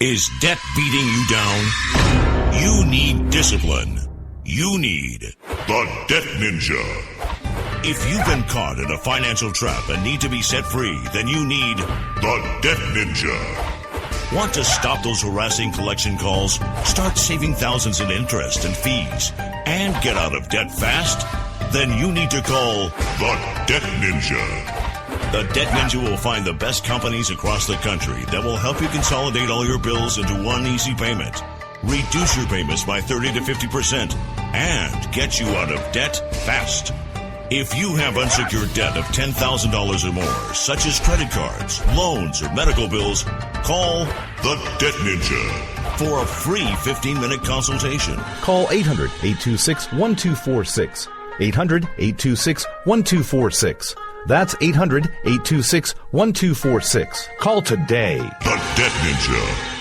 Is debt beating you down? You need discipline. You need the Debt Ninja. If you've been caught in a financial trap and need to be set free, then you need the Debt Ninja. Want to stop those harassing collection calls, start saving thousands in interest and fees, and get out of debt fast? Then you need to call the Debt Ninja. The Debt Ninja will find the best companies across the country that will help you consolidate all your bills into one easy payment, reduce your payments by 30 to 50%, and get you out of debt fast. If you have unsecured debt of $10,000 or more, such as credit cards, loans, or medical bills, call the Debt Ninja for a free 15-minute consultation. Call 800-826-1246. 800-826-1246. That's 800-826-1246. Call today. The Debt Ninja.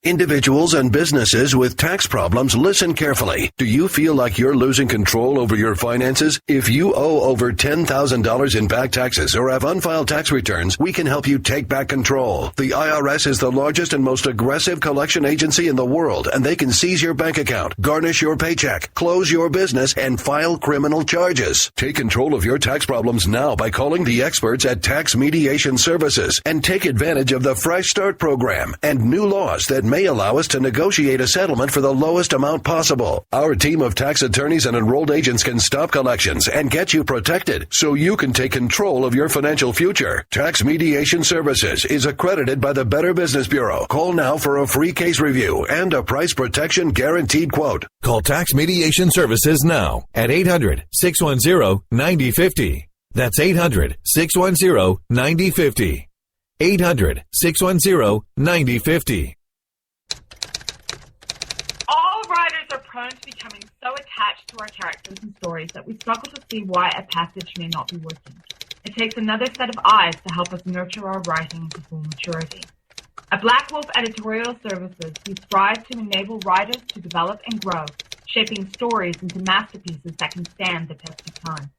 Individuals and businesses with tax problems, listen carefully. Do you feel like you're losing control over your finances? If you owe over $10,000 in back taxes or have unfiled tax returns, we can help you take back control. The IRS is the largest and most aggressive collection agency in the world, and they can seize your bank account, garnish your paycheck, close your business, and file criminal charges. Take control of your tax problems now by calling the experts at Tax Mediation Services and take advantage of the Fresh Start program and new laws that may allow us to negotiate a settlement for the lowest amount possible. Our team of tax attorneys and enrolled agents can stop collections and get you protected so you can take control of your financial future. Tax Mediation Services is accredited by the Better Business Bureau. Call now for a free case review and a price protection guaranteed quote. Call Tax Mediation Services now at 800-610-9050. That's 800-610-9050. 800-610-9050. All writers are prone to becoming so attached to our characters and stories that we struggle to see why a passage may not be working. It takes another set of eyes to help us nurture our writing to full maturity. At Black Wolf Editorial Services, we strive to enable writers to develop and grow, shaping stories into masterpieces that can stand the test of time.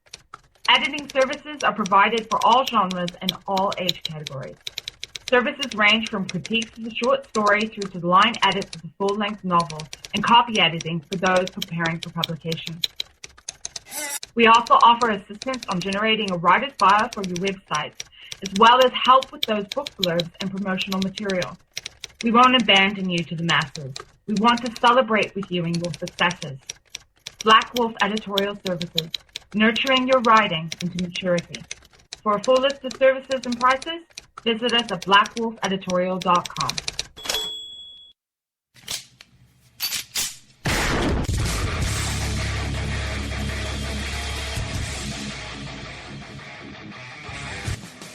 Editing services are provided for all genres and all age categories. Services range from critiques of the short story through to the line edits of the full-length novel and copy editing for those preparing for publication. We also offer assistance on generating a writer's bio for your website, as well as help with those book blurbs and promotional material. We won't abandon you to the masses. We want to celebrate with you in your successes. Black Wolf Editorial Services, nurturing your writing into maturity. For a full list of services and prices, visit us at blackwolfeditorial.com.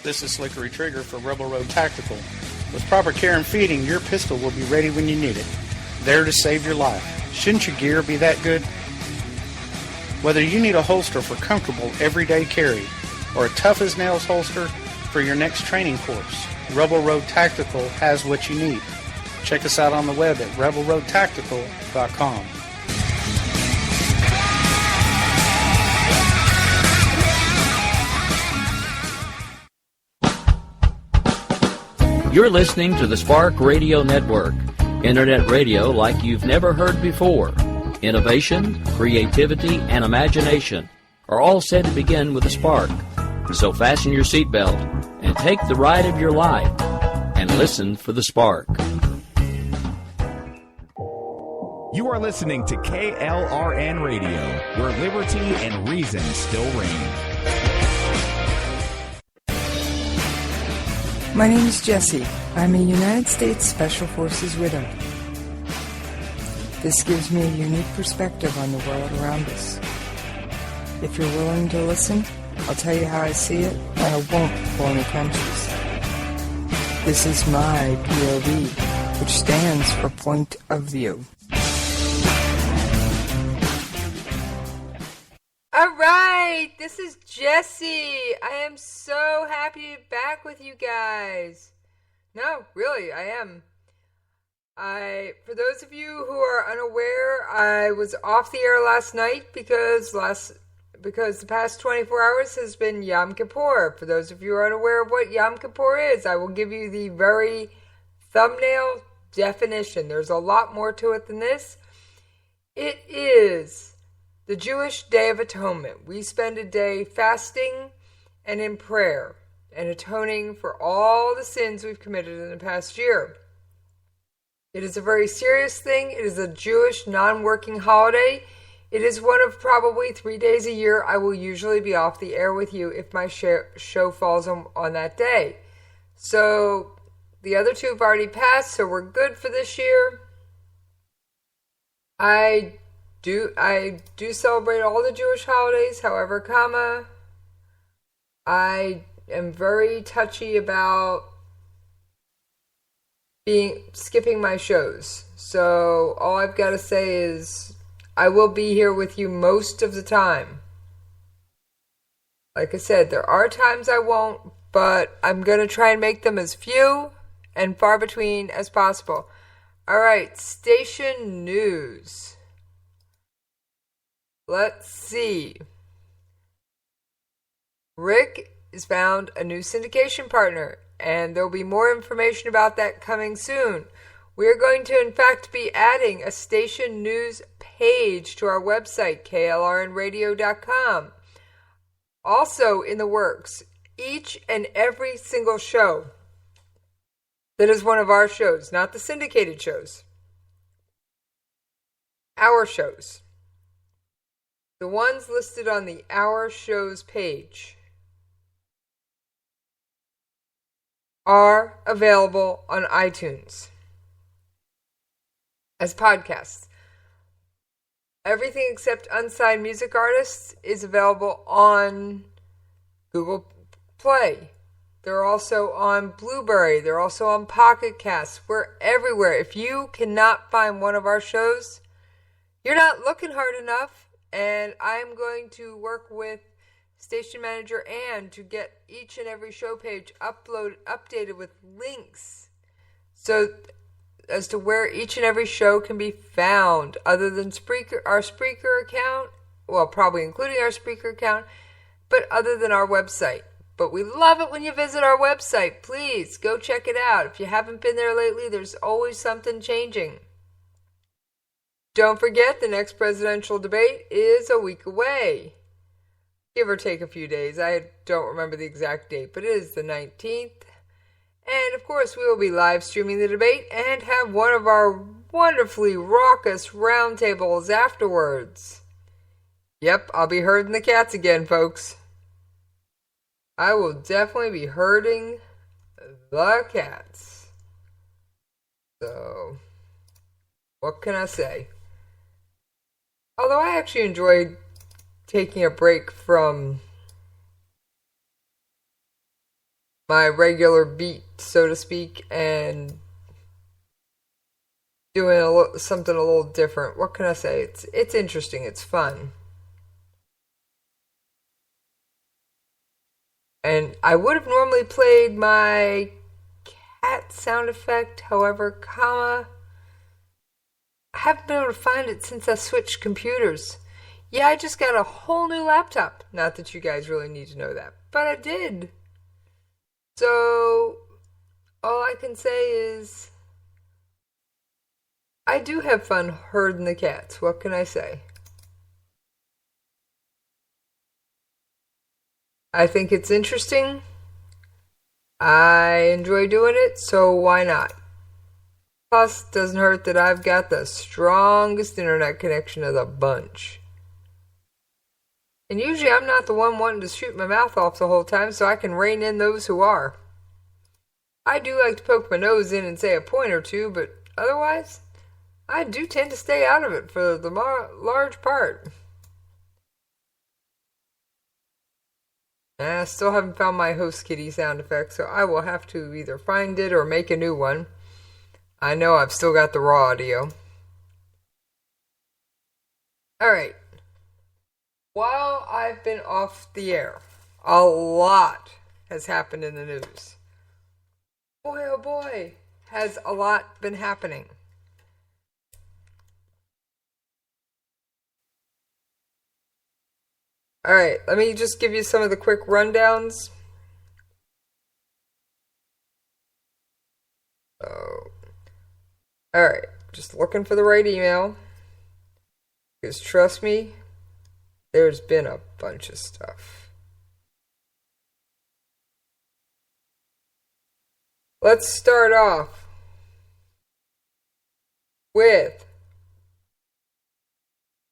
This is Slickery Trigger for Rebel Road Tactical. With proper care and feeding, your pistol will be ready when you need it. There to save your life. Shouldn't your gear be that good? Whether you need a holster for comfortable everyday carry or a tough-as-nails holster for your next training course, Rebel Road Tactical has what you need. Check us out on the web at rebelroadtactical.com. You're listening to the Spark Radio Network, internet radio like you've never heard before. Innovation, creativity, and imagination are all said to begin with a spark. So fasten your seatbelt and take the ride of your life and listen for the spark. You are listening to KLRN Radio, where liberty and reason still reign. My name is Jessie. I'm a United States Special Forces widow. This gives me a unique perspective on the world around us. If you're willing to listen, I'll tell you how I see it, and I won't pull any punches. This is my POV, which stands for Point of View. All right, this is Jessie. I am so happy to be back with you guys. No, really, I am. For those of you who are unaware, I was off the air last night because the past 24 hours has been Yom Kippur. For those of you who are unaware of what Yom Kippur is, I will give you the very thumbnail definition. There's a lot more to it than this. It is the Jewish Day of Atonement. We spend a day fasting and in prayer and atoning for all the sins we've committed in the past year. It is a very serious thing. It is a Jewish non-working holiday. It is one of probably 3 days a year I will usually be off the air with you if my show falls on that day. So the other two have already passed, so we're good for this year. I do celebrate all the Jewish holidays, however, I am very touchy about skipping my shows. So all I've got to say is I will be here with you most of the time. Like I said, there are times I won't, but I'm going to try and make them as few and far between as possible. All right, station news. Let's see. Rick has found a new syndication partner, and there'll be more information about that coming soon. We are going to, in fact, be adding a station news page to our website, klrnradio.com. Also in the works, each and every single show that is one of our shows, not the syndicated shows, our shows, the ones listed on the Our Shows page, are available on iTunes as podcasts. Everything except Unsigned Music Artists is available on Google Play. They're also on Blueberry. They're also on Pocket Casts. We're everywhere. If you cannot find one of our shows, you're not looking hard enough, and I'm going to work with Station Manager Ann to get each and every show page updated with links so as to where each and every show can be found, other than our Spreaker account, well, probably including our Spreaker account, but other than our website. But we love it when you visit our website. Please go check it out. If you haven't been there lately, there's always something changing. Don't forget, the next presidential debate is a week away. Give or take a few days. I don't remember the exact date, but it is the 19th. And of course, we will be live streaming the debate and have one of our wonderfully raucous roundtables afterwards. Yep, I'll be herding the cats again, folks. I will definitely be herding the cats. So, what can I say? Although I actually enjoyed taking a break from my regular beat, so to speak, and doing something a little different. What can I say? It's interesting. It's fun. And I would have normally played my cat sound effect, however, I haven't been able to find it since I switched computers. Yeah, I just got a whole new laptop. Not that you guys really need to know that, but I did. So, all I can say is, I do have fun herding the cats. What can I say? I think it's interesting. I enjoy doing it, so why not? Plus, it doesn't hurt that I've got the strongest internet connection of the bunch. And usually I'm not the one wanting to shoot my mouth off the whole time, so I can rein in those who are. I do like to poke my nose in and say a point or two, but otherwise, I do tend to stay out of it for the large part. I still haven't found my host kitty sound effect, so I will have to either find it or make a new one. I know I've still got the raw audio. Alright. While I've been off the air, a lot has happened in the news. Boy, oh boy, has a lot been happening. Alright, let me just give you some of the quick rundowns. So, Alright, just looking for the right email. Because trust me, there's been a bunch of stuff. Let's start off with,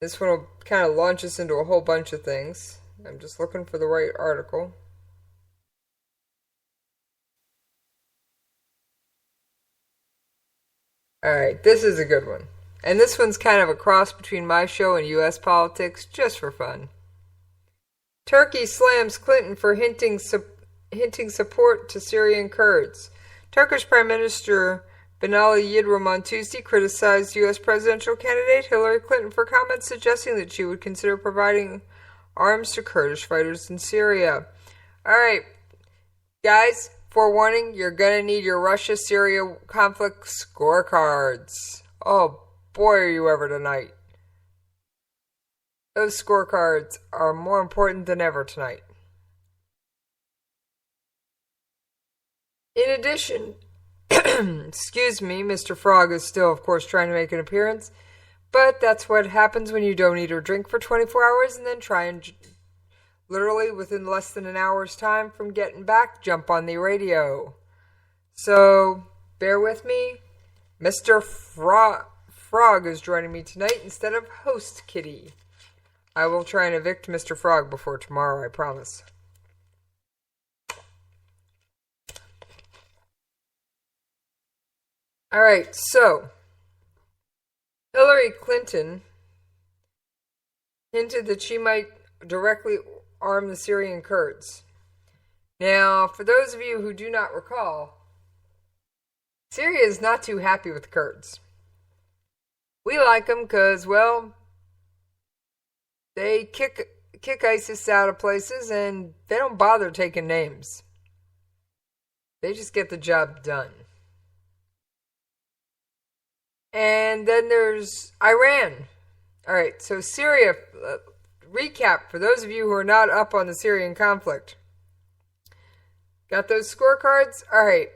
this one will kind of launch us into a whole bunch of things. I'm just looking for the right article. Alright, this is a good one. And this one's kind of a cross between my show and U.S. politics, just for fun. Turkey slams Clinton for hinting support to Syrian Kurds. Turkish Prime Minister Binali Yildirim on Tuesday criticized U.S. presidential candidate Hillary Clinton for comments suggesting that she would consider providing arms to Kurdish fighters in Syria. Alright, guys, forewarning, you're gonna need your Russia-Syria conflict scorecards. Oh boy, are you ever tonight. Those scorecards are more important than ever tonight. In addition, excuse me, Mr. Frog is still, of course, trying to make an appearance, but that's what happens when you don't eat or drink for 24 hours and then try and, literally within less than an hour's time from getting back, jump on the radio. So, bear with me. Mr. Frog is joining me tonight instead of host Kitty. I will try and evict Mr. Frog before tomorrow, I promise. Alright, so Hillary Clinton hinted that she might directly arm the Syrian Kurds. Now, for those of you who do not recall, Syria is not too happy with the Kurds. We like them because, well, they kick ISIS out of places and they don't bother taking names. They just get the job done. And then there's Iran. Alright, so Syria, recap for those of you who are not up on the Syrian conflict. Got those scorecards? Alright.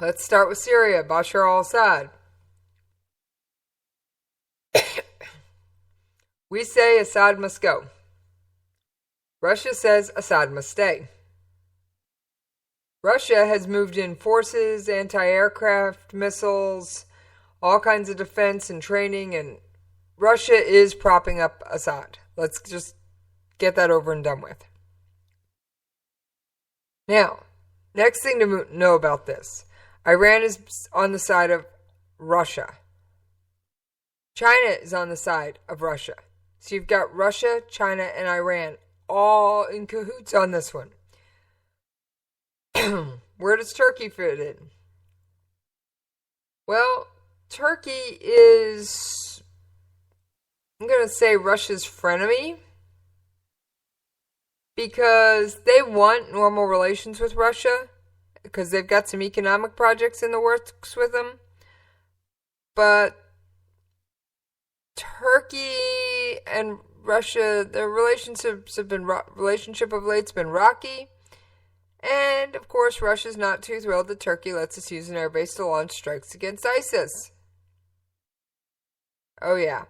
Let's start with Syria, Bashar al-Assad. We say Assad must go. Russia says Assad must stay. Russia has moved in forces, anti-aircraft missiles, all kinds of defense and training, and Russia is propping up Assad. Let's just get that over and done with. Now, next thing to know about this. Iran is on the side of Russia. China is on the side of Russia. So you've got Russia, China, and Iran all in cahoots on this one. Where does Turkey fit in? Well, Turkey is, I'm going to say, Russia's frenemy. Because they want normal relations with Russia. Because they've got some economic projects in the works with them. But Turkey and Russia, their relationship of late's been rocky. And, of course, Russia's not too thrilled that Turkey lets us use an airbase to launch strikes against ISIS. Oh, yeah.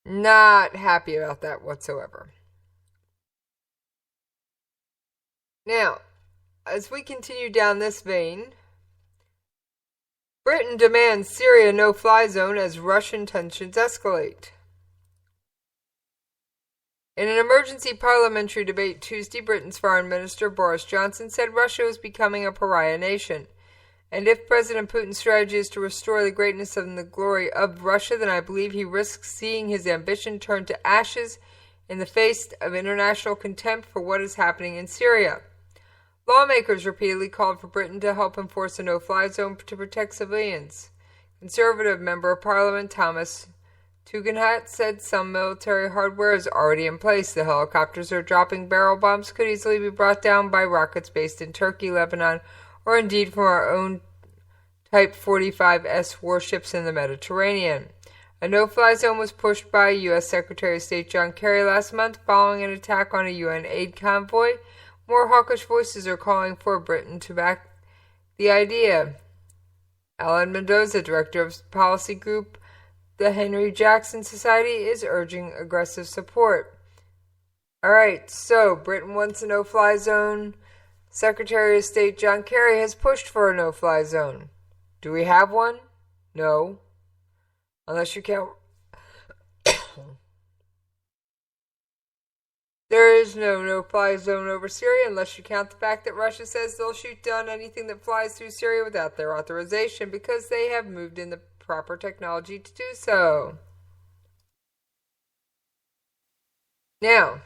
Not happy about that whatsoever. Now, as we continue down this vein, Britain demands Syria no-fly zone as Russian tensions escalate. In an emergency parliamentary debate Tuesday, Britain's Foreign Minister Boris Johnson said Russia was becoming a pariah nation. And if President Putin's strategy is to restore the greatness and the glory of Russia, then I believe he risks seeing his ambition turn to ashes in the face of international contempt for what is happening in Syria. Lawmakers repeatedly called for Britain to help enforce a no-fly zone to protect civilians. Conservative Member of Parliament Thomas Tugendhat said some military hardware is already in place. The helicopters are dropping barrel bombs could easily be brought down by rockets based in Turkey, Lebanon, or indeed from our own Type 45S warships in the Mediterranean. A no-fly zone was pushed by U.S. Secretary of State John Kerry last month following an attack on a UN aid convoy. More hawkish voices are calling for Britain to back the idea. Alan Mendoza, director of policy group, the Henry Jackson Society, is urging aggressive support. Alright, so Britain wants a no-fly zone. Secretary of State John Kerry has pushed for a no-fly zone. Do we have one? No. Unless you count... There is no no-fly zone over Syria unless you count the fact that Russia says they'll shoot down anything that flies through Syria without their authorization because they have moved in the proper technology to do so. Now,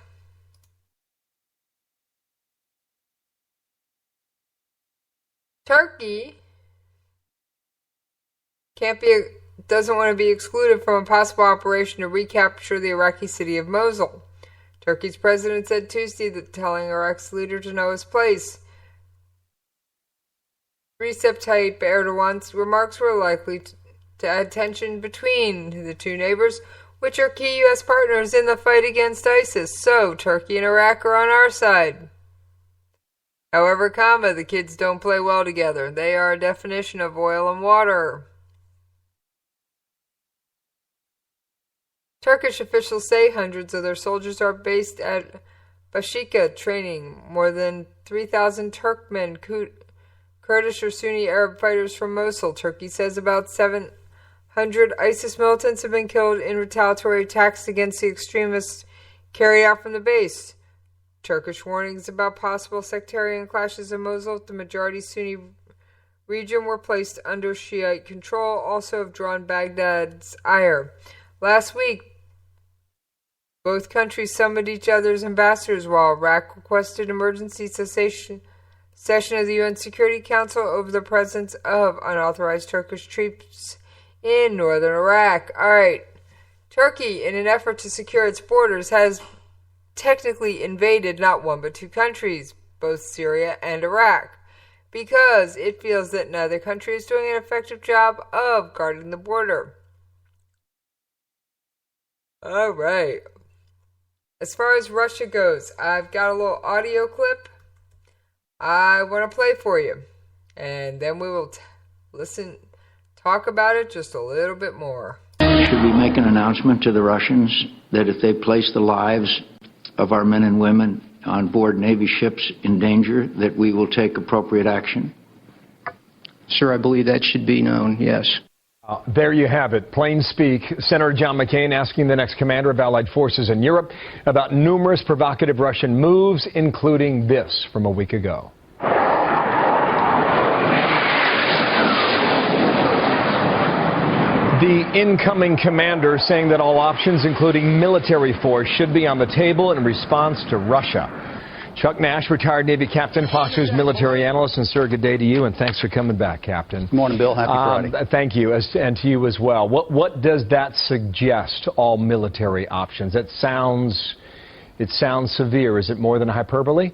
Turkey doesn't want to be excluded from a possible operation to recapture the Iraqi city of Mosul. Turkey's president said Tuesday that telling Iraq's leader to know his place. Recep Tayyip Erdogan's remarks were likely to add tension between the two neighbors, which are key U.S. partners in the fight against ISIS. So, Turkey and Iraq are on our side. However, the kids don't play well together. They are a definition of oil and water. Turkish officials say hundreds of their soldiers are based at Bashika training more than 3,000 Turkmen, Kurdish or Sunni Arab fighters from Mosul. Turkey says about 700 ISIS militants have been killed in retaliatory attacks against the extremists carried out from the base. Turkish warnings about possible sectarian clashes in Mosul, the majority Sunni region, were placed under Shiite control, also have drawn Baghdad's ire. Last week, both countries summoned each other's ambassadors while Iraq requested emergency session of the UN Security Council over the presence of unauthorized Turkish troops in northern Iraq. Alright, Turkey, in an effort to secure its borders, has technically invaded not one but two countries, both Syria and Iraq, because it feels that neither country is doing an effective job of guarding the border. Alright. As far as Russia goes, I've got a little audio clip I want to play for you. And then we will talk about it just a little bit more. Should we make an announcement to the Russians that if they place the lives of our men and women on board Navy ships in danger, that we will take appropriate action? Sir, I believe that should be known, yes. There you have it. Plain speak. Senator John McCain asking the next commander of Allied forces in Europe about numerous provocative Russian moves, including this from a week ago. The incoming commander saying that all options, including military force, should be on the table in response to Russia. Chuck Nash, retired Navy captain, Fox News military analyst, and sir, good day to you, and thanks for coming back, Captain. Good morning, Bill. Happy Friday. Thank you, and to you as well. What does that suggest, all military options? It sounds severe. Is it more than a hyperbole?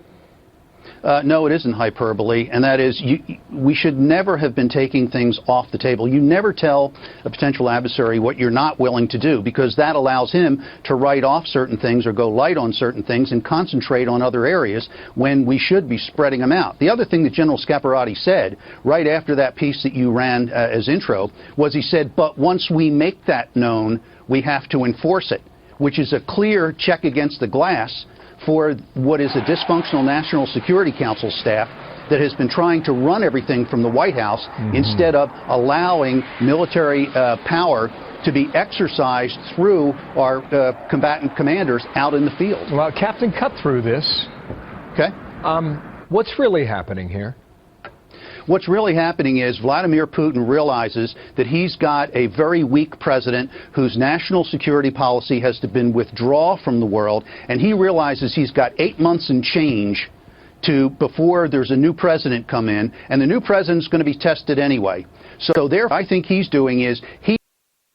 No, it isn't hyperbole, and that is we should never have been taking things off the table. You never tell a potential adversary what you're not willing to do, because that allows him to write off certain things or go light on certain things and concentrate on other areas when we should be spreading them out. The other thing that General Scaparrotti said right after that piece that you ran as intro was he said, but once we make that known, we have to enforce it, which is a clear check against the glass for what is a dysfunctional National Security Council staff that has been trying to run everything from the White House instead of allowing military power to be exercised through our combatant commanders out in the field. Well, Captain, cut through this. Okay. What's really happening here? What's really happening is Vladimir Putin realizes that he's got a very weak president whose national security policy has been withdraw from the world, and he realizes he's got 8 months and change before there's a new president come in, and the new president's going to be tested anyway. So there, I think he's doing is he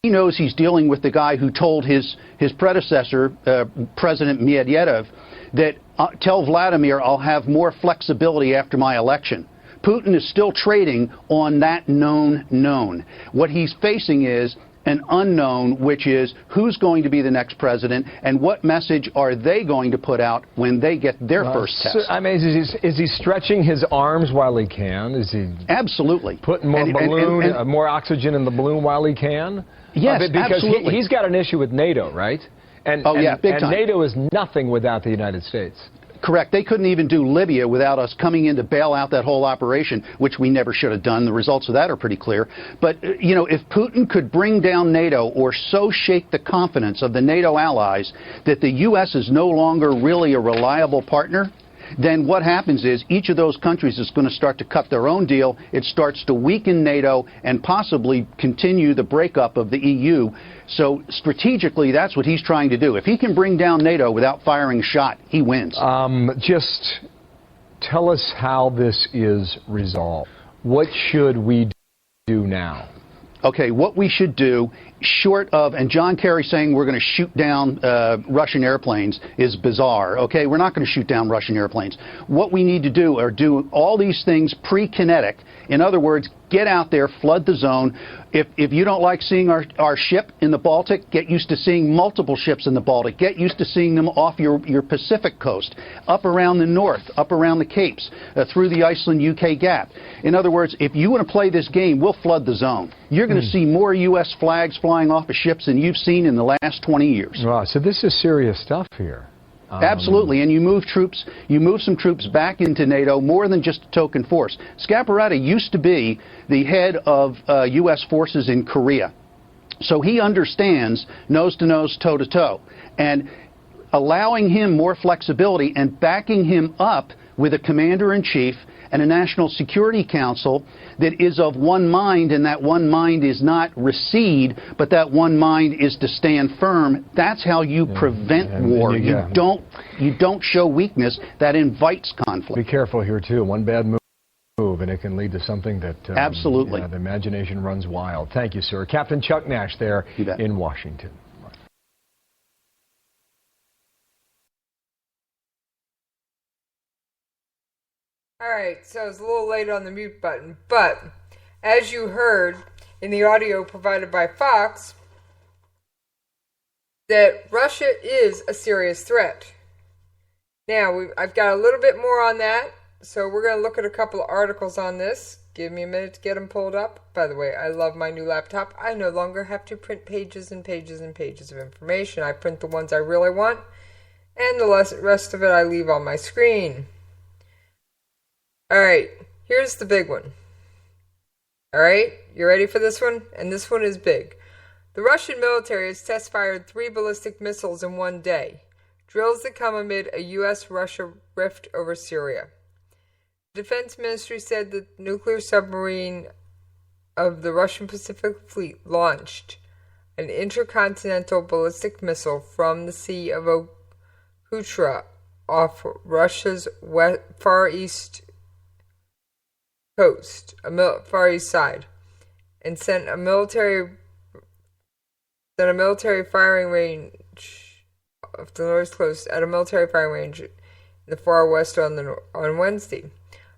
knows he's dealing with the guy who told his predecessor, President Medvedev, that tell Vladimir I'll have more flexibility after my election. Putin is still trading on that known. What he's facing is an unknown, which is who's going to be the next president and what message are they going to put out when they get their first test. I mean, is he stretching his arms while he can? Is he absolutely putting more more oxygen in the balloon while he can? Yes, because absolutely. He's got an issue with NATO, right? Big time. NATO is nothing without the United States. Correct. They couldn't even do Libya without us coming in to bail out that whole operation, which we never should have done. The results of that are pretty clear. But, if Putin could bring down NATO or so shake the confidence of the NATO allies that the U.S. is no longer really a reliable partner, then what happens is each of those countries is going to start to cut their own deal. It starts to weaken NATO and possibly continue the breakup of the EU. So strategically, that's what he's trying to do. If he can bring down NATO without firing a shot, he wins. Just tell us how this is resolved. What should we do now? Okay, what we should do, short of, and John Kerry saying we're going to shoot down Russian airplanes is bizarre. Okay, we're not going to shoot down Russian airplanes. What we need to do are do all these things pre-kinetic. In other words, get out there, flood the zone. If you don't like seeing our ship in the Baltic, get used to seeing multiple ships in the Baltic. Get used to seeing them off your Pacific coast, up around the north, up around the Capes, through the Iceland-UK gap. In other words, if you want to play this game, we'll flood the zone. You're going to see more U.S. flags flying off of ships than you've seen in the last 20 years. Wow, so this is serious stuff here. Absolutely, and you move some troops back into NATO, more than just a token force. Scaparrotti used to be the head of U.S. forces in Korea, so he understands nose-to-nose, toe-to-toe, and allowing him more flexibility and backing him up with a commander-in-chief and a National Security Council that is of one mind, and that one mind is not recede, but that one mind is to stand firm. That's how you prevent war. You don't show weakness. That invites conflict. Be careful here, too. One bad move, and it can lead to something that absolutely the imagination runs wild. Thank you, sir. Captain Chuck Nash there in Washington. Alright, so I was a little late on the mute button, but as you heard in the audio provided by Fox, that Russia is a serious threat. Now, I've got a little bit more on that, so we're going to look at a couple of articles on this. Give me a minute to get them pulled up. By the way, I love my new laptop. I no longer have to print pages and pages and pages of information. I print the ones I really want, and the rest of it I leave on my screen. Alright, here's the big one. Alright, you ready for this one? And this one is big. The Russian military has test-fired 3 ballistic missiles in one day. Drills that come amid a U.S.-Russia rift over Syria. The Defense Ministry said that the nuclear submarine of the Russian Pacific Fleet launched an intercontinental ballistic missile from the Sea of Okhotsk off Russia's far east coast, far east side, and sent a military firing range of the north coast at a military firing range in the far west on Wednesday.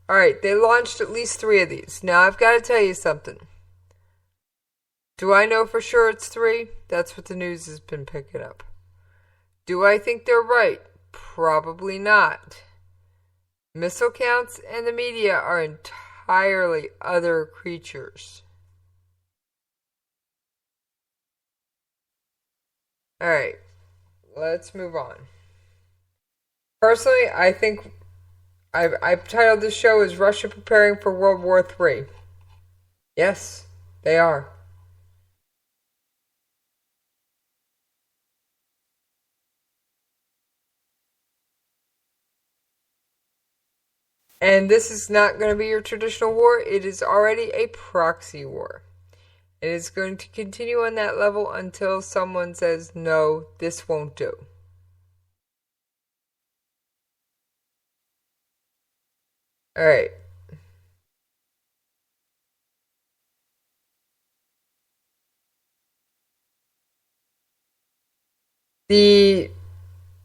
All right, they launched at least 3 of these. Now I've got to tell you something. Do I know for sure it's 3? That's what the news has been picking up. Do I think they're right? Probably not. Missile counts and the media are entirely other creatures. Alright, let's move on. Personally, I think I've titled this show as Russia Preparing for World War III. Yes, they are. And this is not going to be your traditional war. It is already a proxy war. It is going to continue on that level until someone says, no, this won't do. Alright.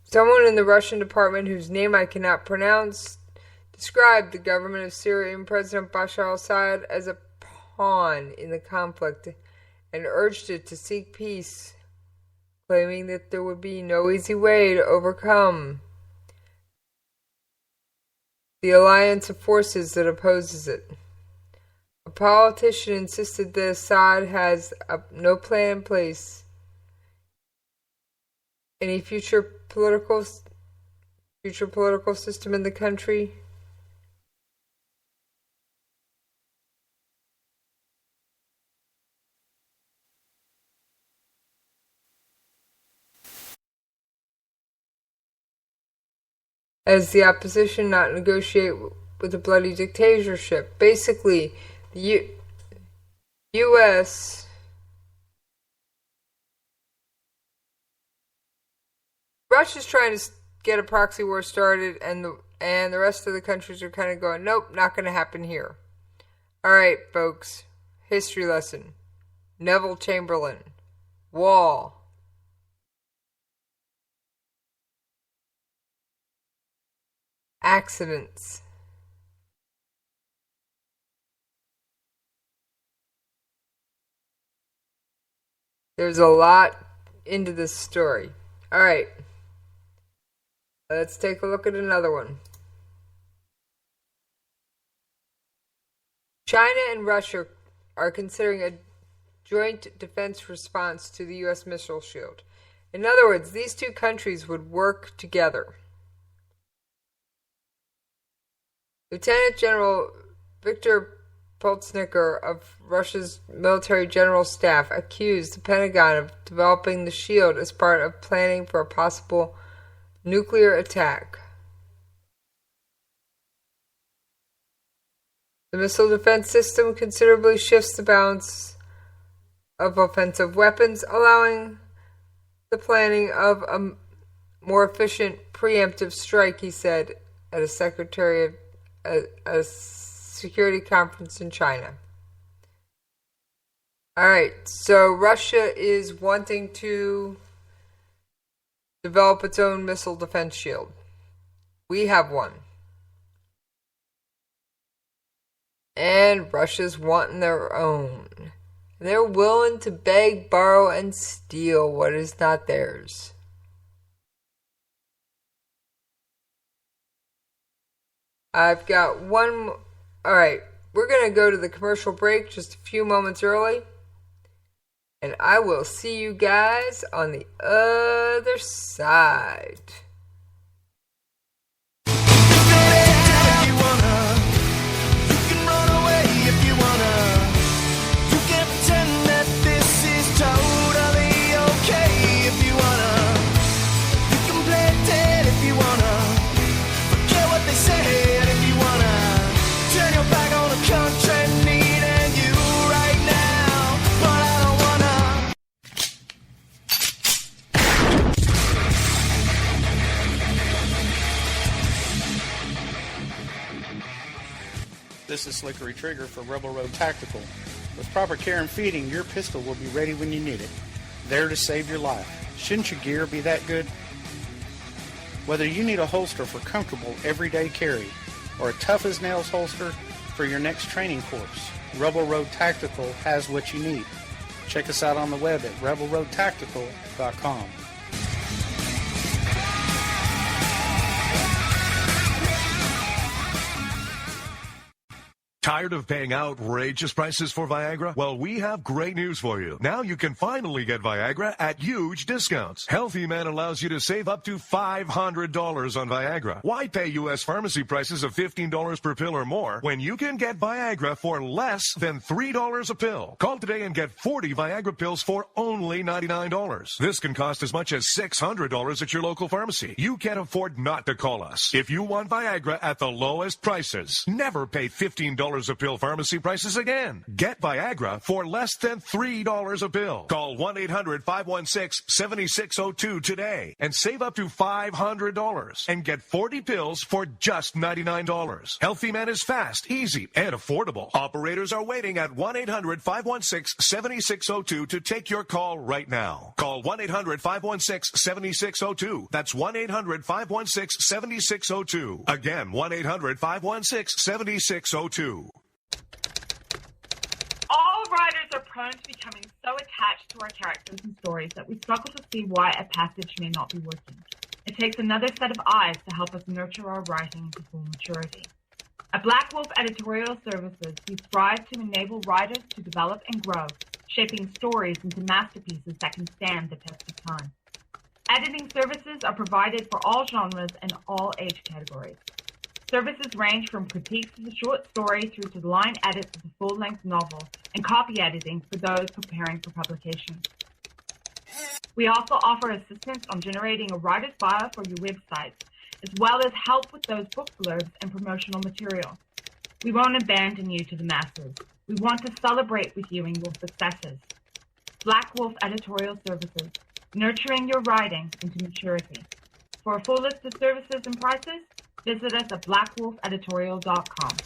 Someone in the Russian department whose name I cannot pronounce described the government of Syria and President Bashar al-Assad as a pawn in the conflict and urged it to seek peace, claiming that there would be no easy way to overcome the alliance of forces that opposes it. A politician insisted that Assad has no plan in place. Any future political system in the country as the opposition not negotiate with a bloody dictatorship. Basically, the U.S. Russia's trying to get a proxy war started, and the rest of the countries are kind of going, nope, not going to happen here. All right, folks, history lesson. Neville Chamberlain, Wall. Accidents. There's a lot into this story. All right. Let's take a look at another one. China and Russia are considering a joint defense response to the U.S. missile shield. In other words, these two countries would work together. Lieutenant General Viktor Poltsniker of Russia's military general staff accused the Pentagon of developing the shield as part of planning for a possible nuclear attack. The missile defense system considerably shifts the balance of offensive weapons, allowing the planning of a more efficient preemptive strike, he said at a security conference in China. Alright, so Russia is wanting to develop its own missile defense shield. We have one. And Russia's wanting their own. And they're willing to beg, borrow, and steal what is not theirs. I've got one. Alright, we're going to go to the commercial break just a few moments early. And I will see you guys on the other side. This is Slickery Trigger for Rebel Road Tactical. With proper care and feeding, your pistol will be ready when you need it. There to save your life. Shouldn't your gear be that good? Whether you need a holster for comfortable everyday carry or a tough-as-nails holster for your next training course, Rebel Road Tactical has what you need. Check us out on the web at rebelroadtactical.com. Tired of paying outrageous prices for Viagra? Well, we have great news for you. Now you can finally get Viagra at huge discounts. Healthy Man allows you to save up to $500 on Viagra. Why pay U.S. pharmacy prices of $15 per pill or more when you can get Viagra for less than $3 a pill? Call today and get 40 Viagra pills for only $99. This can cost as much as $600 at your local pharmacy. You can't afford not to call us. If you want Viagra at the lowest prices, never pay $15 a pill pharmacy prices again. Get Viagra for less than $3 a pill. Call 1-800-516-7602 today and save up to $500 and get 40 pills for just $99. Healthy Man is fast, easy, and affordable. Operators are waiting at 1-800-516-7602 to take your call right now. Call 1-800-516-7602. That's 1-800-516-7602. Again, 1-800-516-7602. All riders are prone to becoming so attached to our characters and stories that we struggle to see why a passage may not be working. It takes another set of eyes to help us nurture our writing into full maturity. At Black Wolf Editorial Services, we strive to enable writers to develop and grow, shaping stories into masterpieces that can stand the test of time. Editing services are provided for all genres and all age categories. Services range from critiques of the short story through to the line edits of the full-length novel and copy editing for those preparing for publication. We also offer assistance on generating a writer's bio for your websites, as well as help with those book blurbs and promotional material. We won't abandon you to the masses. We want to celebrate with you in your successes. Black Wolf Editorial Services, nurturing your writing into maturity. For a full list of services and prices, visit us at blackwolfeditorial.com.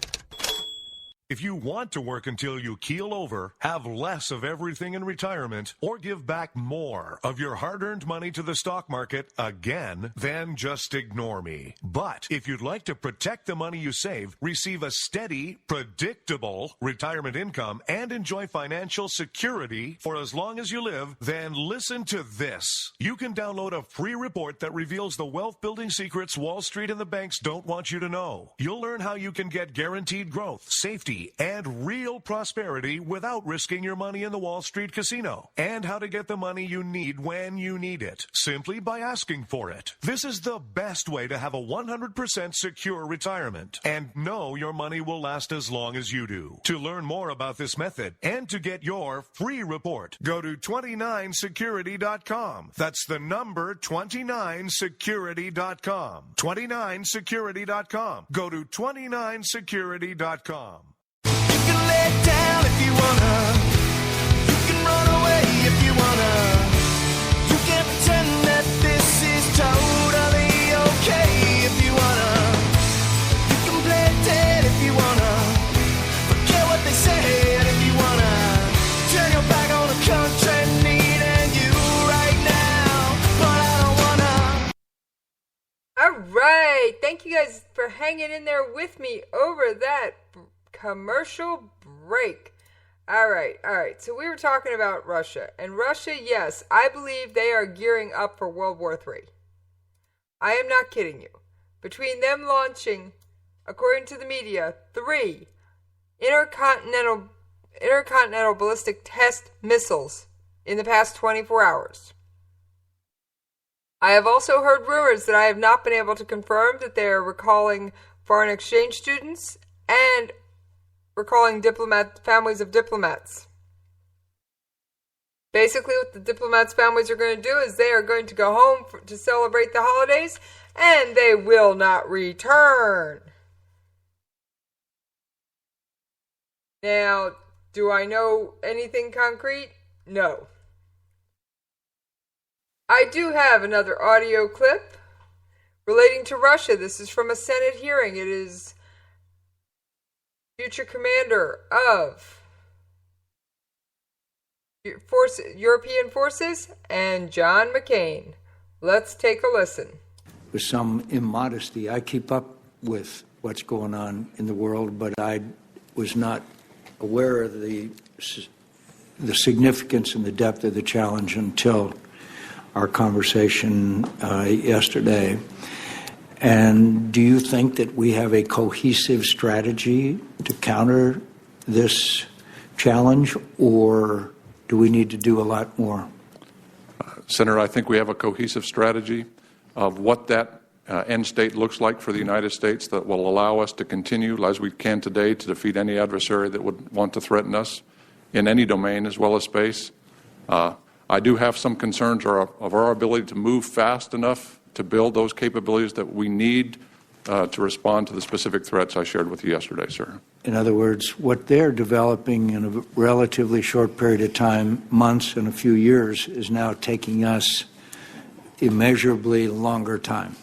If you want to work until you keel over, have less of everything in retirement, or give back more of your hard-earned money to the stock market again, then just ignore me. But if you'd like to protect the money you save, receive a steady, predictable retirement income, and enjoy financial security for as long as you live, then listen to this. You can download a free report that reveals the wealth-building secrets Wall Street and the banks don't want you to know. You'll learn how you can get guaranteed growth, safety, and real prosperity without risking your money in the Wall Street casino, and how to get the money you need when you need it, simply by asking for it. This is the best way to have a 100% secure retirement and know your money will last as long as you do. To learn more about this method and to get your free report, go to 29security.com. That's the number 29security.com. 29security.com. Go to 29security.com. Lay down if you wanna. You can run away if you wanna. You can pretend that this is totally okay if you wanna. You can play dead if you wanna. Forget what they said if you wanna. Turn your back on the country needing you right now, but I don't wanna. Alright, thank you guys for hanging in there with me over that commercial break. Alright, so we were talking about Russia. And Russia, yes, I believe they are gearing up for World War III. I am not kidding you. Between them launching, according to the media, 3 intercontinental ballistic test missiles in the past 24 hours. I have also heard rumors that I have not been able to confirm that they are recalling foreign exchange students and recalling families of diplomats. Basically, what the diplomats' families are going to do is they are going to go home to celebrate the holidays, and they will not return. Now, do I know anything concrete? No. I do have another audio clip relating to Russia. This is from a Senate hearing. It is future commander of European forces and John McCain. Let's take a listen. With some immodesty, I keep up with what's going on in the world, but I was not aware of the significance and the depth of the challenge until our conversation yesterday. And do you think that we have a cohesive strategy to counter this challenge, or do we need to do a lot more? Senator, I think we have a cohesive strategy of what that end state looks like for the United States that will allow us to continue, as we can today, to defeat any adversary that would want to threaten us in any domain as well as space. I do have some concerns of our ability to move fast enough to build those capabilities that we need to respond to the specific threats I shared with you yesterday, sir. In other words, what they're developing in a relatively short period of time, months and a few years, is now taking us immeasurably longer time.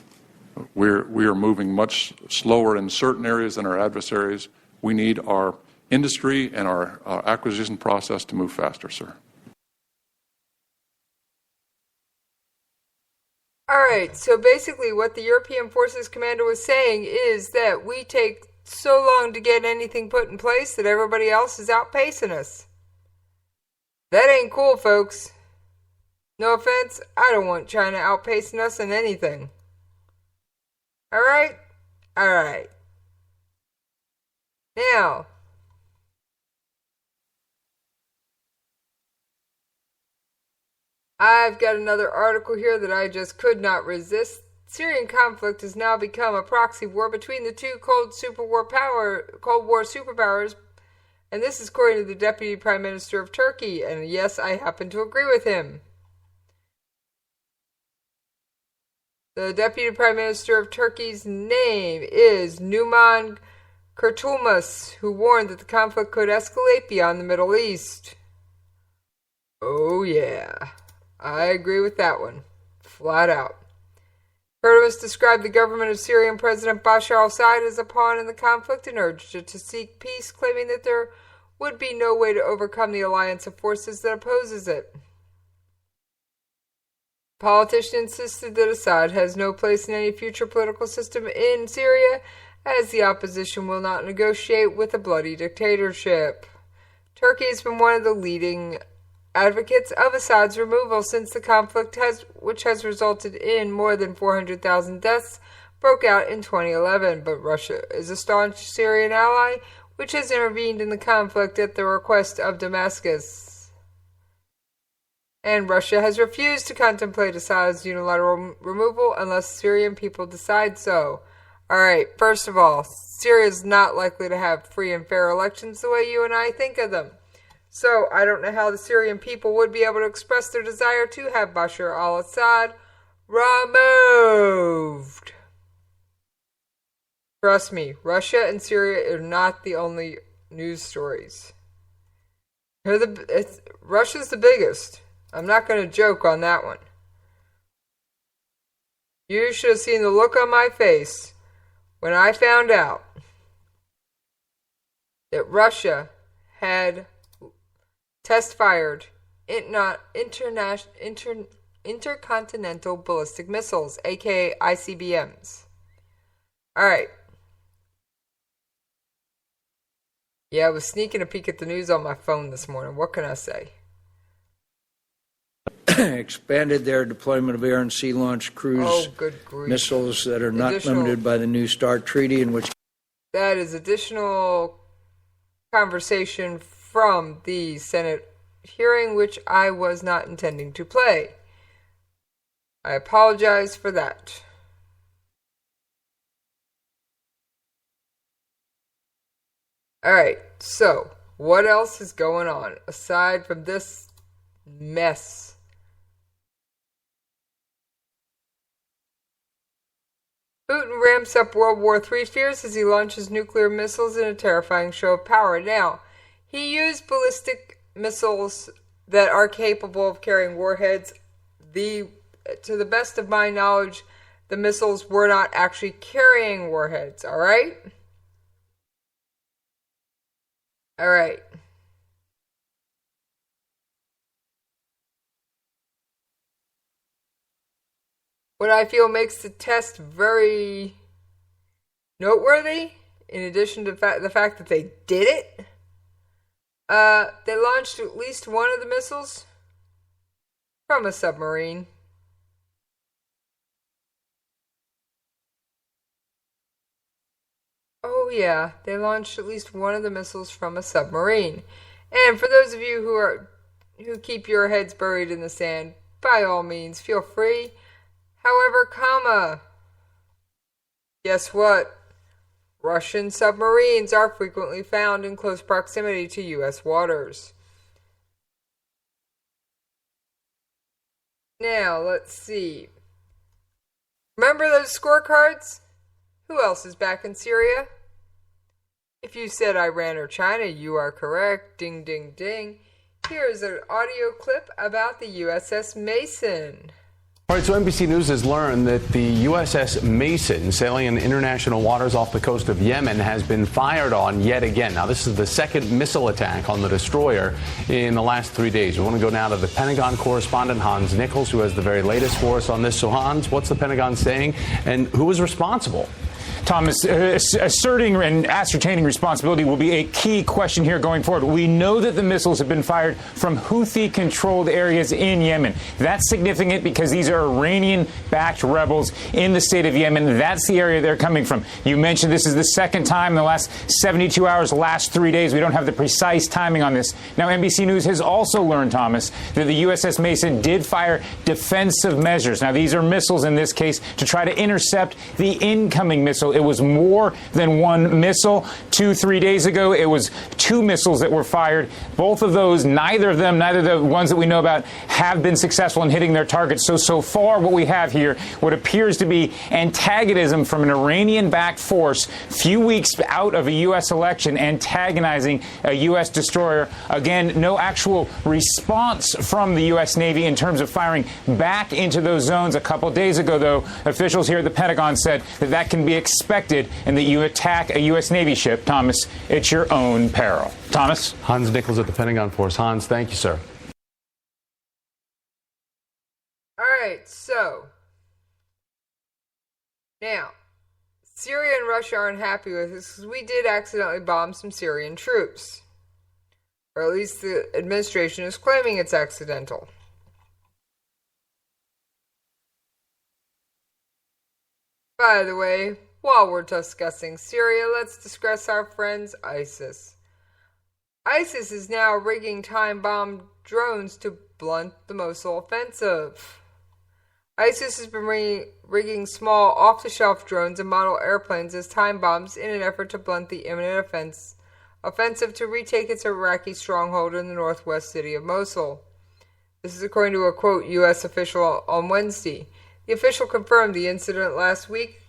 We are moving much slower in certain areas than our adversaries. We need our industry and our acquisition process to move faster, sir. All right, so basically what the European Forces Commander was saying is that we take so long to get anything put in place that everybody else is outpacing us. That ain't cool, folks. No offense, I don't want China outpacing us in anything. Alright? Alright. Now, I've got another article here that I just could not resist. Syrian conflict has now become a proxy war between the two Cold War superpowers, and this is according to the Deputy Prime Minister of Turkey, and yes, I happen to agree with him. The Deputy Prime Minister of Turkey's name is Numan Kurtulmus, who warned that the conflict could escalate beyond the Middle East. Oh yeah, I agree with that one, flat out. Kurtulmus described the government of Syrian President Bashar al-Assad as a pawn in the conflict and urged it to seek peace, claiming that there would be no way to overcome the alliance of forces that opposes it. The politician insisted that Assad has no place in any future political system in Syria, as the opposition will not negotiate with a bloody dictatorship. Turkey has been one of the leading advocates of Assad's removal since the conflict, which has resulted in more than 400,000 deaths, broke out in 2011. But Russia is a staunch Syrian ally, which has intervened in the conflict at the request of Damascus. And Russia has refused to contemplate Assad's unilateral removal unless Syrian people decide so. Alright, first of all, Syria is not likely to have free and fair elections the way you and I think of them. So, I don't know how the Syrian people would be able to express their desire to have Bashar al-Assad removed. Trust me, Russia and Syria are not the only news stories. Russia's the biggest. I'm not going to joke on that one. You should have seen the look on my face when I found out that Russia had test-fired intercontinental ballistic missiles, aka ICBMs. Alright. Yeah, I was sneaking a peek at the news on my phone this morning. What can I say? Expanded their deployment of air and sea launch cruise missiles that are not limited by the New START treaty, in which that is additional conversation from the Senate hearing, which I was not intending to play. I apologize for that. Alright, so what else is going on aside from this mess? Putin ramps up World War III fears as he launches nuclear missiles in a terrifying show of power. Now, he used ballistic missiles that are capable of carrying warheads. To the best of my knowledge, the missiles were not actually carrying warheads, alright? Alright. What I feel makes the test very noteworthy, in addition to the fact that they did it, they launched at least one of the missiles from a submarine. Oh yeah, they launched at least one of the missiles from a submarine. And for those of you who keep your heads buried in the sand, by all means, feel free. However, guess what? Russian submarines are frequently found in close proximity to U.S. waters. Now, let's see. Remember those scorecards? Who else is back in Syria? If you said Iran or China, you are correct. Ding, ding, ding. Here's an audio clip about the USS Mason. All right, so NBC News has learned that the USS Mason, sailing in international waters off the coast of Yemen, has been fired on yet again. Now, this is the second missile attack on the destroyer in the last 3 days. We want to go now to the Pentagon correspondent, Hans Nichols, who has the very latest for us on this. So, Hans, what's the Pentagon saying, and who is responsible? Thomas, asserting and ascertaining responsibility will be a key question here going forward. We know that the missiles have been fired from Houthi-controlled areas in Yemen. That's significant because these are Iranian-backed rebels in the state of Yemen. That's the area they're coming from. You mentioned this is the second time in the last 72 hours, last 3 days. We don't have the precise timing on this. Now, NBC News has also learned, Thomas, that the USS Mason did fire defensive measures. Now, these are missiles in this case to try to intercept the incoming missile. It was more than one missile. 2-3 days ago, it was 2 missiles that were fired. Both of those, neither the ones that we know about, have been successful in hitting their targets. So far, what we have here, what appears to be antagonism from an Iranian-backed force, few weeks out of a U.S. election, antagonizing a U.S. destroyer. Again, no actual response from the U.S. Navy in terms of firing back into those zones. A couple days ago, though, officials here at the Pentagon said that can be expected and that you attack a U.S. Navy ship. Thomas, it's your own peril. Thomas? Hans Nichols at the Pentagon Force. Hans, thank you, sir. All right, so now Syria and Russia aren't happy with this because we did accidentally bomb some Syrian troops. Or at least the administration is claiming it's accidental. By the way, while we're discussing Syria, let's discuss our friends ISIS. ISIS is now rigging time-bomb drones to blunt the Mosul offensive. ISIS has been rigging small, off-the-shelf drones and model airplanes as time bombs in an effort to blunt the imminent offensive to retake its Iraqi stronghold in the northwest city of Mosul. This is according to a, quote, U.S. official on Wednesday. The official confirmed the incident last week,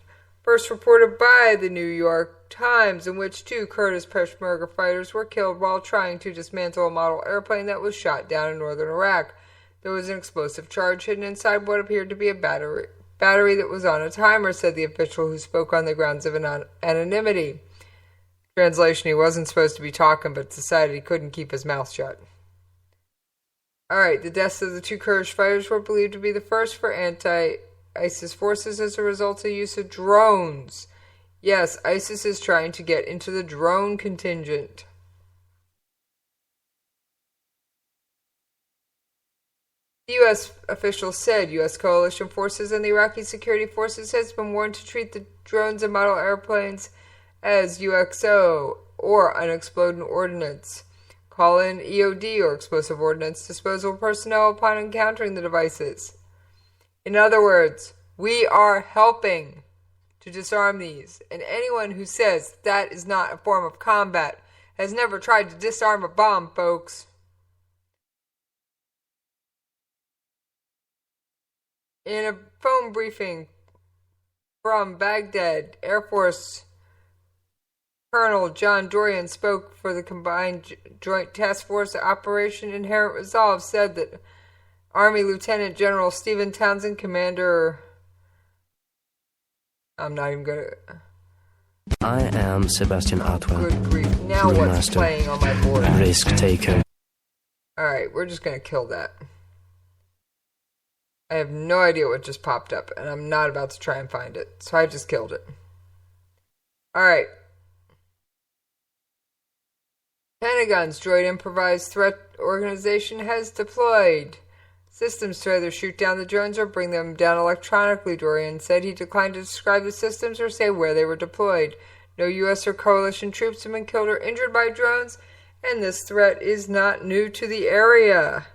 first reported by the New York Times, in which 2 Kurdish Peshmerga fighters were killed while trying to dismantle a model airplane that was shot down in northern Iraq. There was an explosive charge hidden inside what appeared to be a battery that was on a timer, said the official who spoke on the grounds of anonymity. Translation, he wasn't supposed to be talking, but decided he couldn't keep his mouth shut. Alright, the deaths of the 2 Kurdish fighters were believed to be the first for anti-ISIS forces as a result of the use of drones. Yes, ISIS is trying to get into the drone contingent. The U.S. official said U.S. coalition forces and the Iraqi security forces has been warned to treat the drones and model airplanes as UXO, or unexploded ordnance. Call in EOD, or explosive ordnance disposal personnel upon encountering the devices. In other words, we are helping to disarm these, and anyone who says that is not a form of combat has never tried to disarm a bomb, folks. In a phone briefing from Baghdad, Air Force Colonel John Dorian spoke for the Combined Joint Task Force Operation Inherent Resolve, said that Army Lieutenant General Stephen Townsend, Commander... I'm not even going to... I am Sebastian Atwell. Good grief. Now what's playing on my board? Risk taker. Alright, we're just going to kill that. I have no idea what just popped up, and I'm not about to try and find it, so I just killed it. Alright. Pentagon's Droid Improvised Threat Organization has deployed systems to either shoot down the drones or bring them down electronically, Dorian said. He declined to describe the systems or say where they were deployed. No U.S. or coalition troops have been killed or injured by drones, and this threat is not new to the area.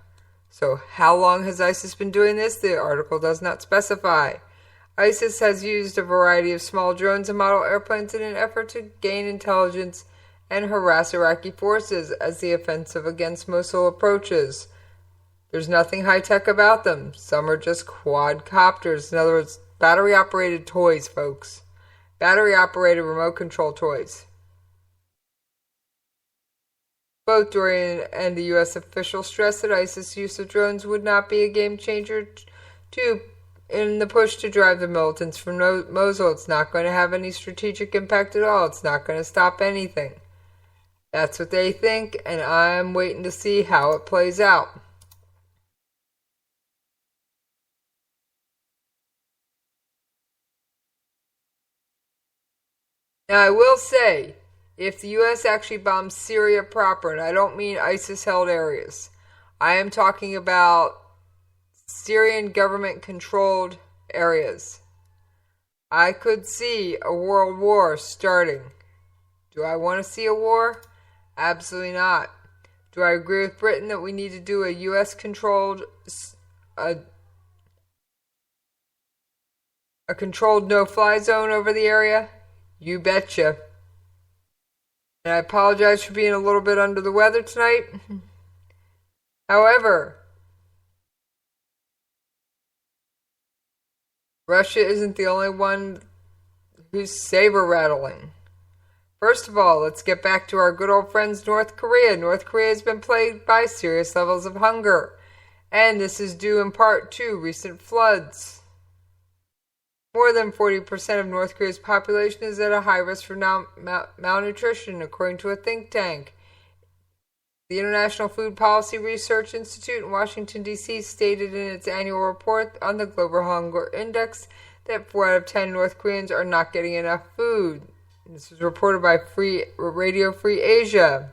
So how long has ISIS been doing this? The article does not specify. ISIS has used a variety of small drones and model airplanes in an effort to gain intelligence and harass Iraqi forces as the offensive against Mosul approaches. There's nothing high-tech about them. Some are just quadcopters. In other words, battery-operated toys, folks. Battery-operated remote control toys. Both Dorian and the U.S. official stressed that ISIS' use of drones would not be a game-changer in the push to drive the militants from Mosul. It's not going to have any strategic impact at all. It's not going to stop anything. That's what they think, and I'm waiting to see how it plays out. Now, I will say, if the U.S. actually bombs Syria proper, and I don't mean ISIS-held areas, I am talking about Syrian government-controlled areas, I could see a world war starting. Do I want to see a war? Absolutely not. Do I agree with Britain that we need to do a U.S.-controlled, a controlled no-fly zone over the area? You betcha. And I apologize for being a little bit under the weather tonight. However, Russia isn't the only one who's saber-rattling. First of all, let's get back to our good old friends North Korea. North Korea has been plagued by serious levels of hunger, and this is due in part to recent floods. More than 40% of North Korea's population is at a high risk for malnutrition, according to a think tank. The International Food Policy Research Institute in Washington, D.C. stated in its annual report on the Global Hunger Index that 4 out of 10 North Koreans are not getting enough food. This was reported by Radio Free Asia.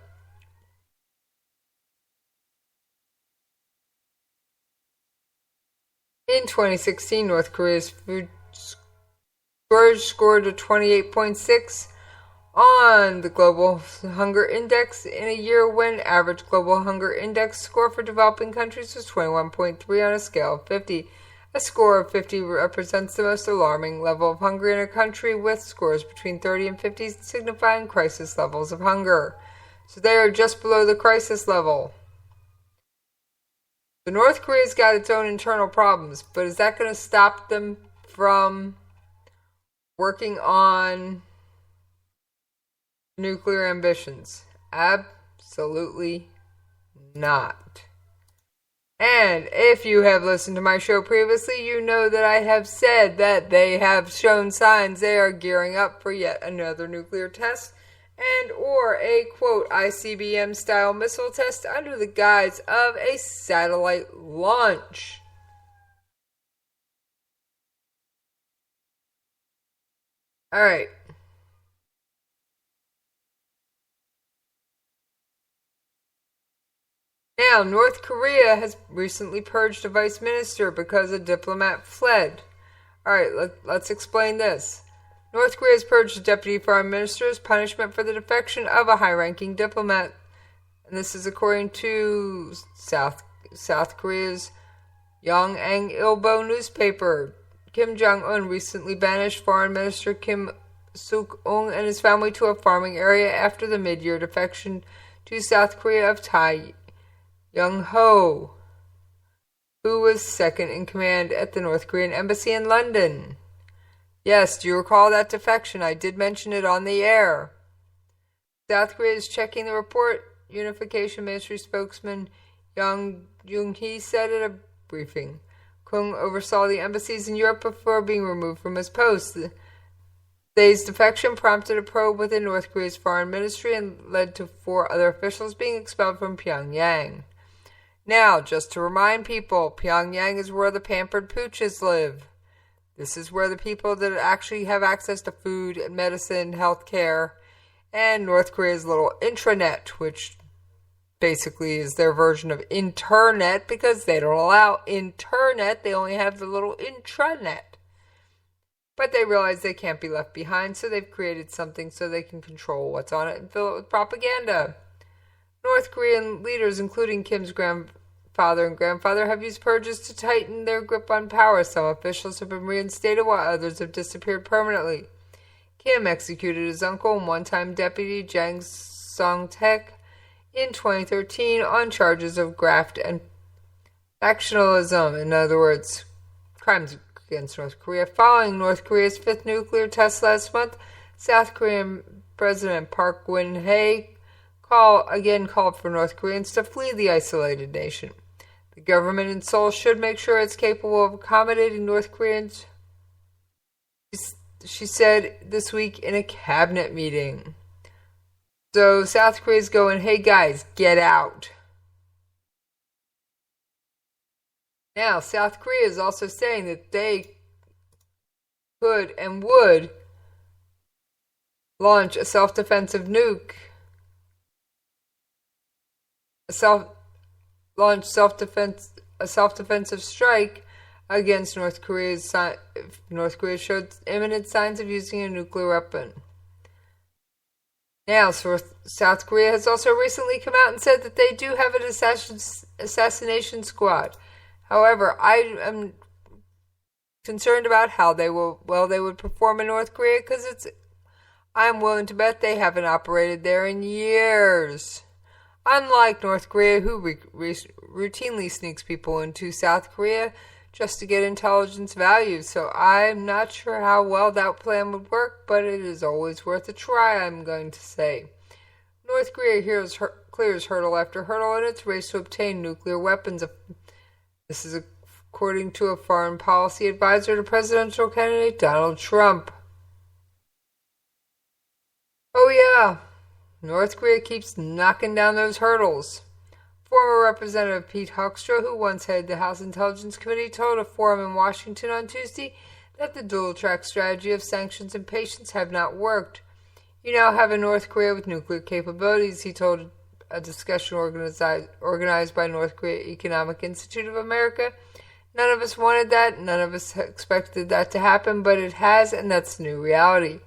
In 2016, North Korea's food storage scored a 28.6 on the Global Hunger Index in a year when average Global Hunger Index score for developing countries was 21.3 on a scale of 50. A score of 50 represents the most alarming level of hunger in a country, with scores between 30 and 50 signifying crisis levels of hunger. So they are just below the crisis level. So North Korea's got its own internal problems, but is that going to stop them from working on nuclear ambitions? Absolutely not. And if you have listened to my show previously, you know that I have said that they have shown signs they are gearing up for yet another nuclear test and or a, quote, ICBM-style missile test under the guise of a satellite launch. Alright. Now, North Korea has recently purged a vice minister because a diplomat fled. Alright, let's explain this. North Korea has purged a deputy foreign minister as punishment for the defection of a high-ranking diplomat. And this is according to South Korea's Yongang Ilbo newspaper. Kim Jong-un recently banished Foreign Minister Kim Suk-ung and his family to a farming area after the mid-year defection to South Korea of Tai Young-ho, who was second in command at the North Korean embassy in London. Yes, do you recall that defection? I did mention it on the air. South Korea is checking the report, Unification Ministry spokesman Yang Jung-hee said at a briefing. Kung oversaw the embassies in Europe before being removed from his post. Today's defection prompted a probe within North Korea's foreign ministry and led to 4 other officials being expelled from Pyongyang. Now, just to remind people, Pyongyang is where the pampered pooches live. This is where the people that actually have access to food and medicine, health care, and North Korea's little intranet, which basically is their version of internet because they don't allow internet, they only have the little intranet. But they realize they can't be left behind, so they've created something so they can control what's on it and fill it with propaganda. North Korean leaders, including Kim's grandfather and grandfather, have used purges to tighten their grip on power. Some officials have been reinstated while others have disappeared permanently. Kim executed his uncle and one-time deputy Jang Song-taek in 2013 on charges of graft and factionalism, in other words, crimes against North Korea. Following North Korea's 5th nuclear test last month, South Korean President Park Geun-hye called for North Koreans to flee the isolated nation. The government in Seoul should make sure it's capable of accommodating North Koreans, she said this week in a cabinet meeting. So South Korea's going, hey guys, get out. Now, South Korea is also saying that they could and would launch a self-defensive nuke. A self-defensive strike against North Korea if North Korea showed imminent signs of using a nuclear weapon. Now, South Korea has also recently come out and said that they do have an assassination squad. However, I am concerned about how they would perform in North Korea, because I'm willing to bet they haven't operated there in years. Unlike North Korea, who routinely sneaks people into South Korea just to get intelligence value. So I'm not sure how well that plan would work, but it is always worth a try, I'm going to say. North Korea clears hurdle after hurdle in its race to obtain nuclear weapons. This is according to a foreign policy advisor to presidential candidate Donald Trump. Oh yeah, North Korea keeps knocking down those hurdles. Former Representative Pete Hoekstra, who once headed the House Intelligence Committee, told a forum in Washington on Tuesday that the dual-track strategy of sanctions and patience have not worked. You now have a North Korea with nuclear capabilities, he told a discussion organized by North Korea Economic Institute of America. None of us wanted that, none of us expected that to happen, but it has, and that's the new reality.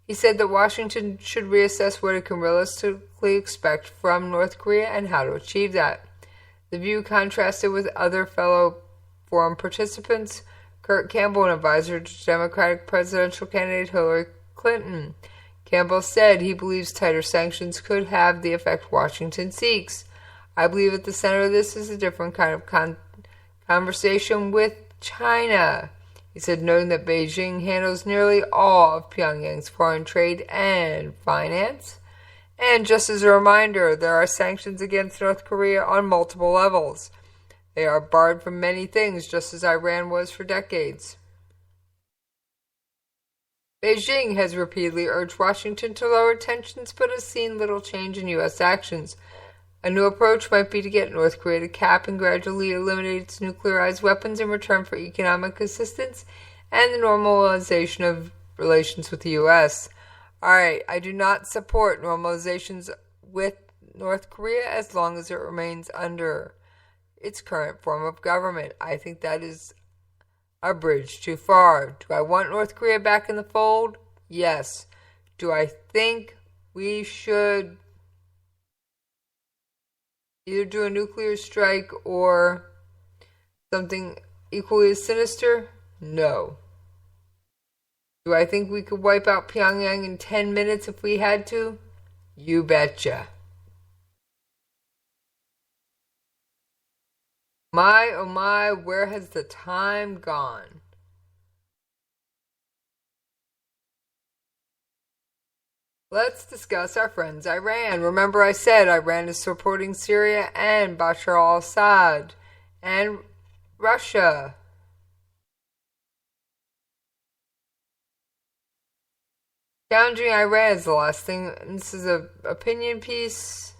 He said that Washington should reassess what it can realistically expect from North Korea and how to achieve that. The view contrasted with other fellow forum participants, Kurt Campbell, an advisor to Democratic presidential candidate Hillary Clinton. Campbell said he believes tighter sanctions could have the effect Washington seeks. I believe at the center of this is a different kind of conversation with China. He said, noting that Beijing handles nearly all of Pyongyang's foreign trade and finance. And just as a reminder, there are sanctions against North Korea on multiple levels. They are barred from many things, just as Iran was for decades. Beijing has repeatedly urged Washington to lower tensions, but has seen little change in U.S. actions. A new approach might be to get North Korea to cap and gradually eliminate its nuclearized weapons in return for economic assistance and the normalization of relations with the U.S. Alright, I do not support normalizations with North Korea as long as it remains under its current form of government. I think that is a bridge too far. Do I want North Korea back in the fold? Yes. Do I think we should either do a nuclear strike or something equally as sinister? No. Do I think we could wipe out Pyongyang in 10 minutes if we had to? You betcha. My, oh my, where has the time gone? Let's discuss our friends Iran. Remember I said Iran is supporting Syria and Bashar al-Assad and Russia. Challenging Iran is the last thing. This is an opinion piece.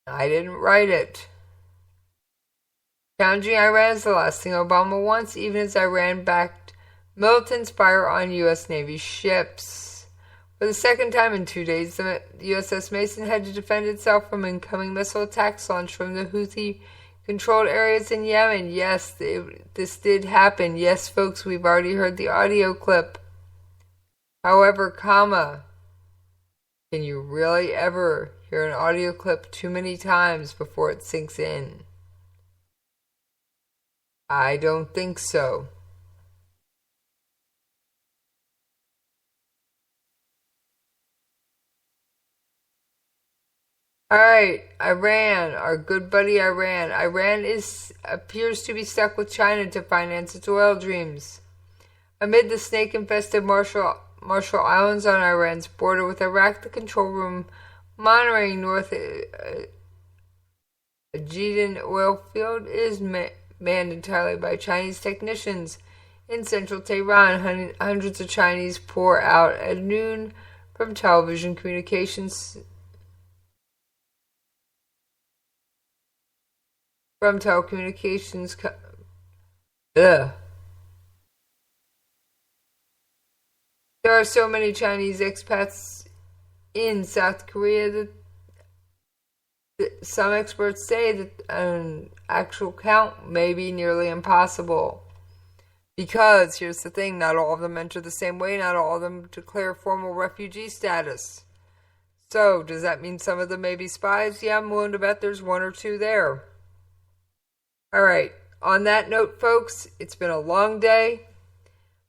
I didn't write it. Challenging Iran is the last thing Obama wants, even as Iran backed militants fire on U.S. Navy ships. For the second time in 2 days, the USS Mason had to defend itself from incoming missile attacks launched from the Houthi-controlled areas in Yemen. Yes, this did happen. Yes, folks, we've already heard the audio clip. However, can you really ever hear an audio clip too many times before it sinks in? I don't think so. Alright, Iran, our good buddy Iran. Iran appears to be stuck with China to finance its oil dreams. Amid the snake-infested Marshall Islands on Iran's border with Iraq, the control room monitoring North Ajedan oil field is manned entirely by Chinese technicians. In central Tehran, hundreds of Chinese pour out at noon from telecommunications there are so many Chinese expats in South Korea that some experts say that an actual count may be nearly impossible. Because, here's the thing, not all of them enter the same way, not all of them declare formal refugee status. So, does that mean some of them may be spies? Yeah, I'm willing to bet there's one or two there. Alright, on that note, folks, it's been a long day.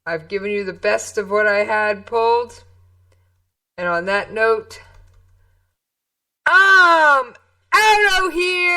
I've given you the best of what I had pulled. And on that note, I'm out of here!